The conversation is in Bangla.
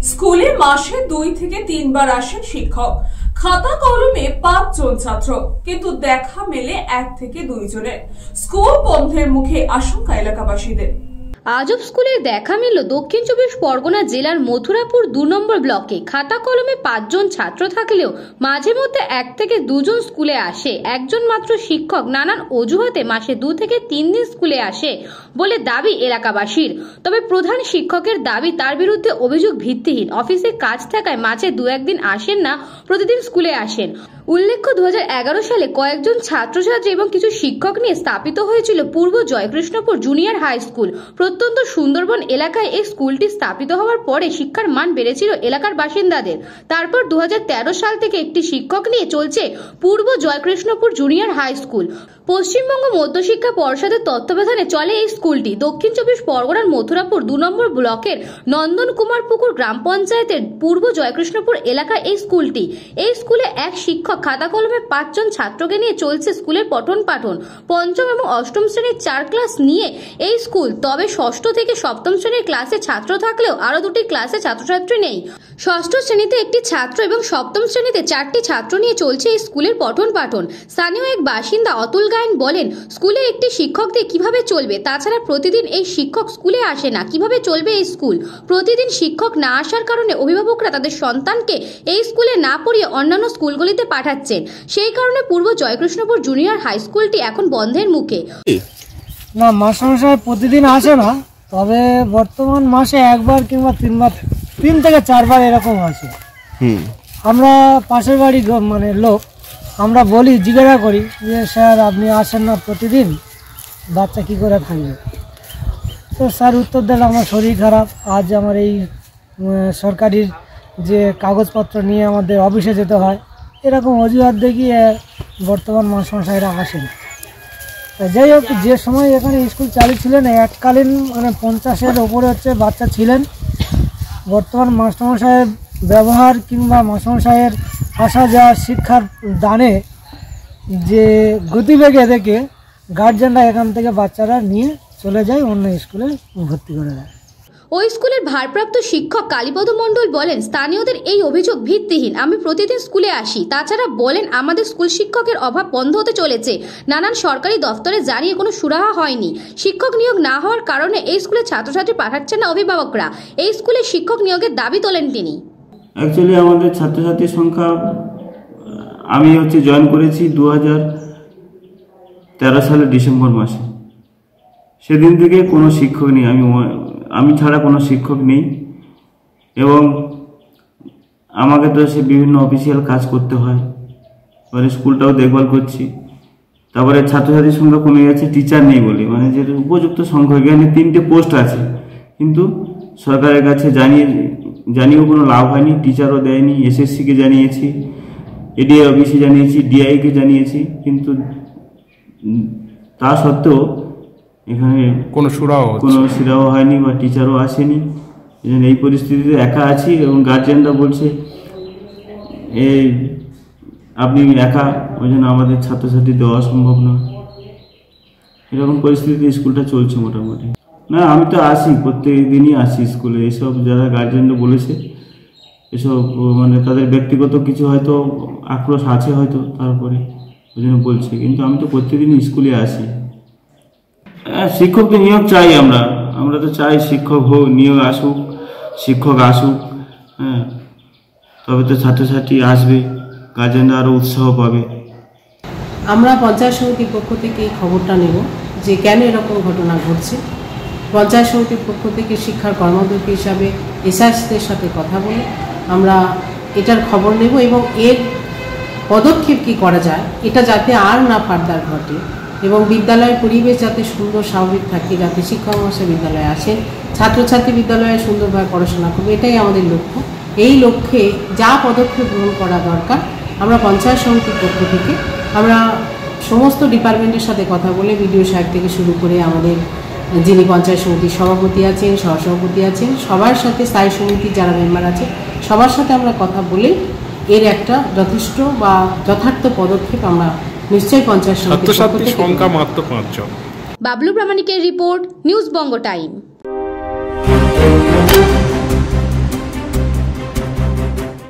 স্কুলে মাসে 2 থেকে 3 বার আসেন শিক্ষক। খাতা কলমে 5 জন ছাত্র, কিন্তু দেখা মেলে 1 থেকে 2 জনের। স্কুল বন্ধের মুখে আশঙ্কা এলাকাবাসীদের। আজব স্কুলের দেখা মিলল দক্ষিণ 24 পরগনা জেলার মথুরাপুর 2 নম্বর ব্লকে। খাতা কলমে 5 জন ছাত্র থাকলেও মাঝে মধ্যে 1 থেকে 2 জন স্কুলে আসে। একজন মাত্র শিক্ষক নানান অজুহাতে মাসে 2 থেকে 3 দিন স্কুলে আসে বলে দাবি এলাকাবাসীর। তবে প্রধান শিক্ষকের দাবি তার বিরুদ্ধে অভিযোগ ভিত্তিহীন। অফিসে কাজ থাকায় মাঝে 2-1 দিন আসেন না, প্রতিদিন স্কুলে আসেন। উল্লেখ্য 2011 সালে কয়েকজন ছাত্রছাত্রী এবং কিছু শিক্ষক নিয়ে স্থাপিত হয়েছিল পূর্ব জয়কৃষ্ণপুর জুনিয়র হাই স্কুল। প্রত্যন্ত সুন্দরবন এলাকায় এই স্কুলটি স্থাপিত হওয়ার পরে শিক্ষার মান বেড়েছিল এলাকার বাসিন্দাদের। তারপর 2013 সাল থেকে একটি শিক্ষক নিয়ে চলছে Purba Joykrishnapur junior high school. Paschimbanga মধ্যশিক্ষা পর্ষদের তত্ত্বাবধানে চলে এই স্কুলটি। দক্ষিণ 24 পরগনার মথুরাপুর 2 নম্বর ব্লকের নন্দন কুমার পুকুর গ্রাম পঞ্চায়েতের পূর্ব জয়কৃষ্ণপুর এলাকায় এই স্কুলটি। এই স্কুলে এক শিক্ষক খাতা কলমে 5 জন ছাত্রকে নিয়ে চলছে স্কুলের পঠন পাঠন। 5ম এবং 8ম শ্রেণীর 4 ক্লাস নিয়ে এই স্কুল। তবে 6ষ্ঠ থেকে 7ম শ্রেণীর ক্লাসে ছাত্র থাকলেও আরো 2টি ক্লাসে ছাত্রছাত্রী নেই। 6ষ্ঠ শ্রেণীতে একটি ছাত্র এবং 7ম শ্রেণীতে 4টি ছাত্র নিয়ে চলছে এই স্কুলের পঠন পাঠন। স্থানীয় এক বাসিন্দা অতুল গায়েন বলেন, স্কুলে একটি শিক্ষক দিয়ে কিভাবে চলবে? তাছাড়া প্রতিদিন এই শিক্ষক স্কুলে আসে না, কিভাবে চলবে এই স্কুল? প্রতিদিন শিক্ষক না আসার কারণে অভিভাবকরা তাদের সন্তানকে এই স্কুলে না পড়িয়ে অন্যান্য স্কুলগুলিতে পাঠাচ্ছেন। সেই কারণে পূর্ব জয়কৃষ্ণপুর জুনিয়র হাই স্কুলটি এখন বন্ধের মুখে। না, মাস্টারমশাই প্রতিদিন আসে না, তবে বর্তমান মাসে 1 বার কিংবা 3 থেকে 4 বার এরকম আসে। আমরা পাশের বাড়ি লোক, আমরা বলি, জিজ্ঞাসা করি যে স্যার আপনি আসেন না প্রতিদিন, বাচ্চা কি করে থাকবে? তো স্যার উত্তর দেন আমার শরীর খারাপ, আজ আমার এই সরকারির যে কাগজপত্র নিয়ে আমাদের অফিসে যেতে হয়, এরকম অজুহাত দেখিয়ে বর্তমান মাস্টারমশাইরা আসেন। যাই হোক, যে সময় এখানে স্কুল চালু ছিলেন এককালীন 50-এর ওপরে বাচ্চা ছিলেন। বর্তমান মাস্টারমশাইয়ের ব্যবহার কিংবা মাস্টারমশাইয়ের আসা যাওয়া শিক্ষার দানে যে গতিবেগে দেখে গার্জেনরা এখান থেকে বাচ্চারা নিয়ে চলে যায়, অন্য স্কুলে ভর্তি করে দেয়। ওই স্কুলের ভারপ্রাপ্ত শিক্ষক কালীপদ মণ্ডল বলেন, স্থানীয়দের এই অভিযোগ ভিত্তিহীন। আমি প্রতিদিন স্কুলে আসি। তাছাড়া বলেন, আমাদের স্কুল শিক্ষকের অভাব বন্ধ হতে চলেছে। নানান সরকারি দফতরে জানিয়ে কোনো সুরাহা হয়নি। শিক্ষক নিয়োগ না হওয়ার কারণে এই স্কুলে ছাত্রছাত্রী পাঠাচ্ছেন না অভিভাবকরা। এই স্কুলে শিক্ষক নিয়োগের দাবি তোলেন তিনি। অ্যাকচুয়ালি আমাদের ছাত্রছাত্রীর সংখ্যা, আমি জয়েন করেছি 2013 সালের ডিসেম্বর মাসে। সেদিন থেকে কোনো শিক্ষক নেই, আমি ছাড়া কোনো শিক্ষক নেই। এবং আমাকে তো সে বিভিন্ন অফিসিয়াল কাজ করতে হয়, এবারে স্কুলটাও দেখভাল করছি। তারপরে ছাত্রছাত্রীর সংখ্যা কমে গেছে, টিচার নেই বলে, যে উপযুক্ত সংখ্যা, এখানে 3টে পোস্ট আছে, কিন্তু সরকারের কাছে জানিয়েও কোনো লাভ হয়নি। টিচারও দেয়নি, এসএসসিকে জানিয়েছি, এডিআই অফিসে জানিয়েছি, ডিআইকে জানিয়েছি, কিন্তু তা সত্ত্বেও এখানে কোনো সুরাও হয়নি বা টিচারও আসেনি। এই পরিস্থিতিতে একা আছি এবং গার্জেনরা বলছে আপনি একা, ওই জন্য আমাদের ছাত্রছাত্রী দেওয়া সম্ভব না। এরকম পরিস্থিতিতে স্কুলটা চলছে মোটামুটি। না, আমি তো আসি, প্রত্যেক দিনই আসি স্কুলে। এসব যারা গার্জেনরা বলেছে, এসব তাদের ব্যক্তিগত কিছু হয়তো আক্রোশ আছে হয়তো, তারপরে ওই জন্য বলছে, কিন্তু আমি তো প্রত্যেকদিনই স্কুলে আসি। শিক্ষককে নিয়োগ চাই, আমরা তো চাই শিক্ষক নিয়োগ আসুক, শিক্ষক আসুক। তবে তো ছাত্রছাত্রী আসবে, গার্জেনরা আরও উৎসাহ পাবে। আমরা পঞ্চায়েত সমিতির পক্ষ থেকে এই খবরটা নেব যে কেন এরকম ঘটনা ঘটছে। পঞ্চায়েত সমিতির পক্ষ থেকে শিক্ষার কর্মদক্ষী হিসাবে এসআইসিদের সাথে কথা বলে আমরা এটার খবর নেব এবং এর পদক্ষেপ কী করা যায়, এটা যাতে আর না ফার্দার ঘটে এবং বিদ্যালয়ের পরিবেশ যাতে সুন্দর স্বাভাবিক থাকে, যাতে শিক্ষক মহাশয় বিদ্যালয়ে আসেন, ছাত্রছাত্রী বিদ্যালয়ে সুন্দরভাবে পড়াশোনা করবে, এটাই আমাদের লক্ষ্য। এই লক্ষ্যে যা পদক্ষেপ গ্রহণ করা দরকার আমরা পঞ্চায়েত সমিতির পক্ষ থেকে আমরা সমস্ত ডিপার্টমেন্টের সাথে কথা বলে, বিডিও সাহেব থেকে শুরু করে আমাদের যিনি পঞ্চায়েত সমিতির সভাপতি আছেন, সহসভাপতি আছেন, সবার সাথে স্থায়ী সমিতির যারা মেম্বার আছে সবার সাথে আমরা কথা বলে এর একটা যথেষ্ট বা যথার্থ পদক্ষেপ আমরা নিশ্চয়ই পঞ্চায়েত সমিতির সংখ্যা মাত্র 5 জন। বাবলু প্রামাণিকের রিপোর্ট, নিউজ বঙ্গ টাইম।